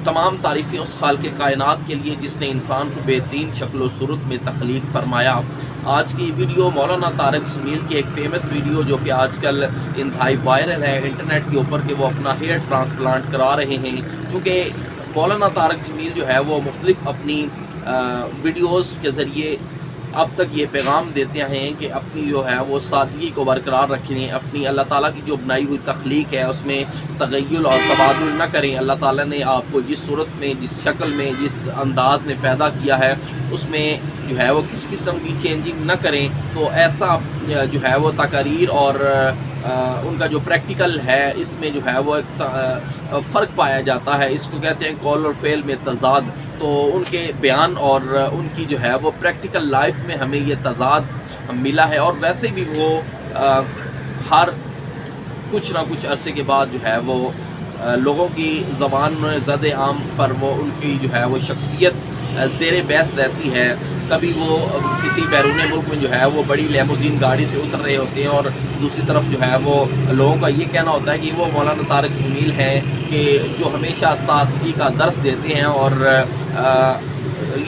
तमाम तारीफ़ें उस खालिक़े कायनात के लिए जिसने इंसान को बेहतरीन शक्ल व सूरत में तख्लीक फरमाया। आज की वीडियो मौलाना तारिक जमील की एक फ़ेमस वीडियो जो कि आजकल इंतहाई वायरल है इंटरनेट के ऊपर, कि वो अपना हेयर ट्रांसप्लांट करा रहे हैं। क्योंकि मौलाना तारिक जमील जो है वो मुख्तलिफ अपनी वीडियोज़ के ज़रिए अब तक ये पैगाम देते हैं कि अपनी जो है वो सादगी को बरकरार रखें, अपनी अल्लाह ताला की जो बनाई हुई तख्लीक है उसमें तगय्युल और तबादुल न करें। अल्लाह ताला ने आपको जिस सूरत में, जिस शक्ल में, जिस अंदाज में पैदा किया है उसमें जो है वो किस किस्म की चेंजिंग न करें। तो ऐसा जो है वो तकारीर और उनका जो प्रैक्टिकल है इसमें जो है वो एक फ़र्क पाया जाता है। इसको कहते हैं कौल और फ़ेल में तज़ाद। तो उनके बयान और उनकी जो है वो प्रैक्टिकल लाइफ में हमें ये तज़ाद मिला है। और वैसे भी वो हर कुछ ना कुछ अरसे के बाद जो है वो लोगों की ज़बान में ज़द आम पर वो उनकी जो है वो शख्सियत ज़ेर बहस रहती है। कभी वो किसी बैरून मुल्क में जो है वो बड़ी लेमोजीन गाड़ी से उतर रहे होते हैं और दूसरी तरफ जो है वो लोगों का ये कहना होता है कि वो मौलाना तारिक जमील हैं कि जो हमेशा सादगी का दर्स देते हैं और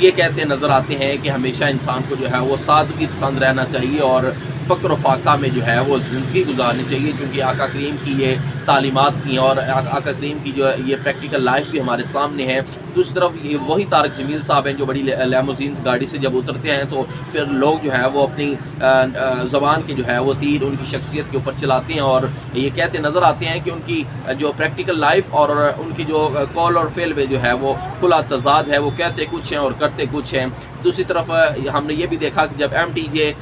ये कहते नज़र आते हैं कि हमेशा इंसान को जो है वो सादगी पसंद रहना चाहिए और फ़क्र फाका में जो है वो ज़िंदगी गुजारनी चाहिए। चूँकि आका करीम की ये तालीमात भी और आका करीम की जो ये प्रैक्टिकल लाइफ भी हमारे सामने है। दूसरी तरफ ये वही तारिक जमील साहब हैं जो बड़ी लेमोजीन गाड़ी से जब उतरते हैं तो फिर लोग जो है वो अपनी ज़बान के जो है वो तीर उनकी शख्सियत के ऊपर चलाते हैं और ये कहते नज़र आते हैं कि उनकी जो प्रैक्टिकल लाइफ और उनकी जो कौल और फ़ेल में जो है वो खुला तज़ाद है। वो कहते कुछ हैं और करते कुछ हैं। दूसरी तरफ हमने ये भी देखा कि जब MTJ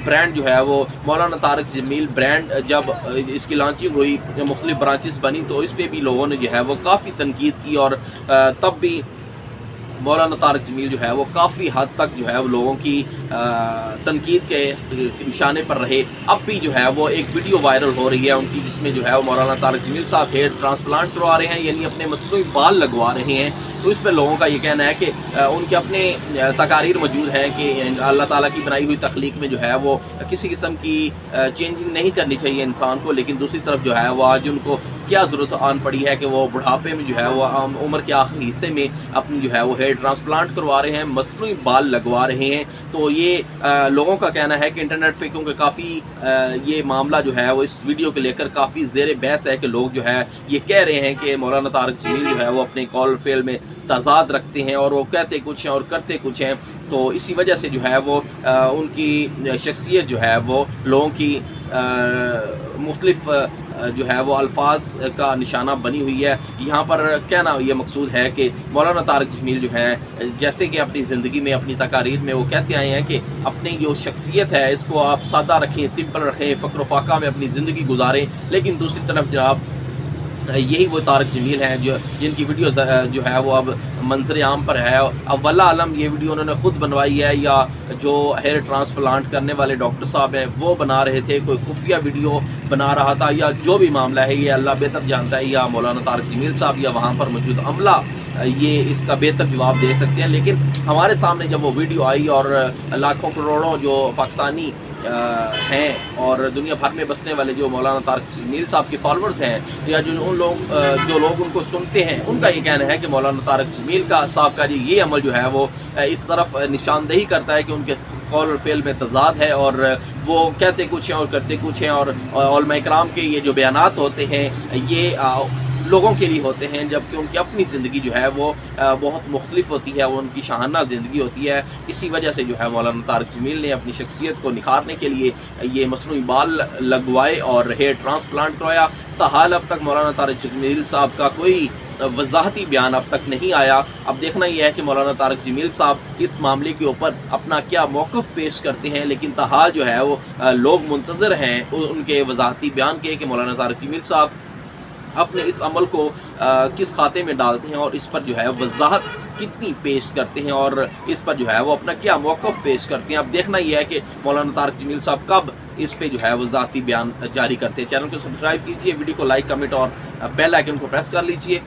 ब्रांड जो है वो मौलाना तारिक जमील ब्रांड जब इसकी लॉन्चिंग हुई, मुख्तलिफ ब्रांचेस बनी, तो इस पर भी लोगों ने जो है वो काफ़ी तनकीद की और तब भी मौलाना तारिक जमील जो है वो काफ़ी हद तक जो है वो लोगों की तनकीद के निशाने पर रहे। अब भी जो है वो एक वीडियो वायरल हो रही है उनकी, जिसमें जो है वो मौलाना तारिक जमील साहब हेयर ट्रांसप्लांट करवा रहे हैं, यानी अपने मसनूई बाल लगवा रहे हैं। तो इस पर लोगों का ये कहना है कि उनके अपने तकारीर मौजूद हैं कि अल्लाह ताला की बनाई हुई तख्लीक में जो है वो किसी किस्म की चेंजिंग नहीं करनी चाहिए इंसान को। लेकिन दूसरी तरफ जो है वो आज उनको क्या ज़रूरत आन पड़ी है कि वो बुढ़ापे में जो है वो उम्र के आखिरी हिस्से में अपनी जो है वो हेयर ट्रांसप्लांट करवा रहे हैं, मसनूई बाल लगवा रहे हैं। तो ये लोगों का कहना है कि इंटरनेट पे, क्योंकि काफ़ी ये मामला जो है वो इस वीडियो को लेकर काफ़ी ज़ेर बहस है कि लोग जो है ये कह रहे हैं कि मौलाना तारिक जमील जो है वो अपने कौल फेल में तज़ाद रखते हैं और वो कहते कुछ हैं और करते कुछ हैं। तो इसी वजह से जो है वो उनकी शख्सियत जो है वो लोगों की मुख्तलिफ जो है वो अल्फाज का निशाना बनी हुई है। यहाँ पर कहना ये मकसूद है कि मौलाना तारिक जमील जो है जैसे कि अपनी ज़िंदगी में, अपनी तकारीर में वो कहते आए हैं कि अपनी जो शख्सियत है इसको आप सादा रखें, सिंपल रखें, फ़क्र फाका में अपनी ज़िंदगी गुजारें। लेकिन दूसरी तरफ जनाब यही वो तारिक जमील हैं जो जिनकी वीडियो जो है वो अब मंजर आम पर है। अब वल्लाह आलम ये वीडियो उन्होंने ख़ुद बनवाई है या जो हेयर ट्रांसप्लांट करने वाले डॉक्टर साहब हैं वो बना रहे थे, कोई खुफिया वीडियो बना रहा था, या जो भी मामला है ये अल्लाह बेहतर जानता है, या मौलाना तारिक जमील साहब या वहाँ पर मौजूद अमला ये इसका बेहतर जवाब दे सकते हैं। लेकिन हमारे सामने जब वो वीडियो आई और लाखों करोड़ों जो पाकिस्तानी हैं और दुनिया भर में बसने वाले जो मौलाना तारिक जमील साहब के फॉलोअर्स हैं या जो लोग उनको सुनते हैं, उनका ये कहना है कि मौलाना तारिक जमील साहब का ये अमल जो है वो इस तरफ निशानदेही करता है कि उनके कौल और फ़ेल में तज़ाद है और वो कहते कुछ हैं और करते कुछ हैं। और उलमा इकराम के ये जो बयानात होते हैं ये लोगों के लिए होते हैं, जबकि उनकी अपनी ज़िंदगी जो है वो बहुत मुख्तलिफ होती है, वो उनकी शाहाना ज़िंदगी होती है। इसी वजह से जो है मौलाना तारिक जमील ने अपनी शख्सियत को निखारने के लिए ये मसनूई बाल लगवाए और हेयर ट्रांसप्लांट करवाया। ताहाल अब तक मौलाना तारिक जमील साहब का कोई वजाहती बयान अब तक नहीं आया। अब देखना यह है कि मौलाना तारिक जमील साहब इस मामले के ऊपर अपना क्या मौक़िफ़ पेश करते हैं। लेकिन ताहाल जो है वो लोग मुंतज़िर हैं उनके वजाहती बयान के कि मौलाना तारिक जमील साहब अपने इस अमल को किस खाते में डालते हैं और इस पर जो है वजाहत कितनी पेश करते हैं और इस पर जो है वो अपना क्या मौक़िफ़ पेश करते हैं। अब देखना यह है कि मौलाना तारिक जमील साहब कब इस पे जो है वजाहती बयान जारी करते हैं। चैनल को सब्सक्राइब कीजिए, वीडियो को लाइक, कमेंट और बेल आइकन को प्रेस कर लीजिए।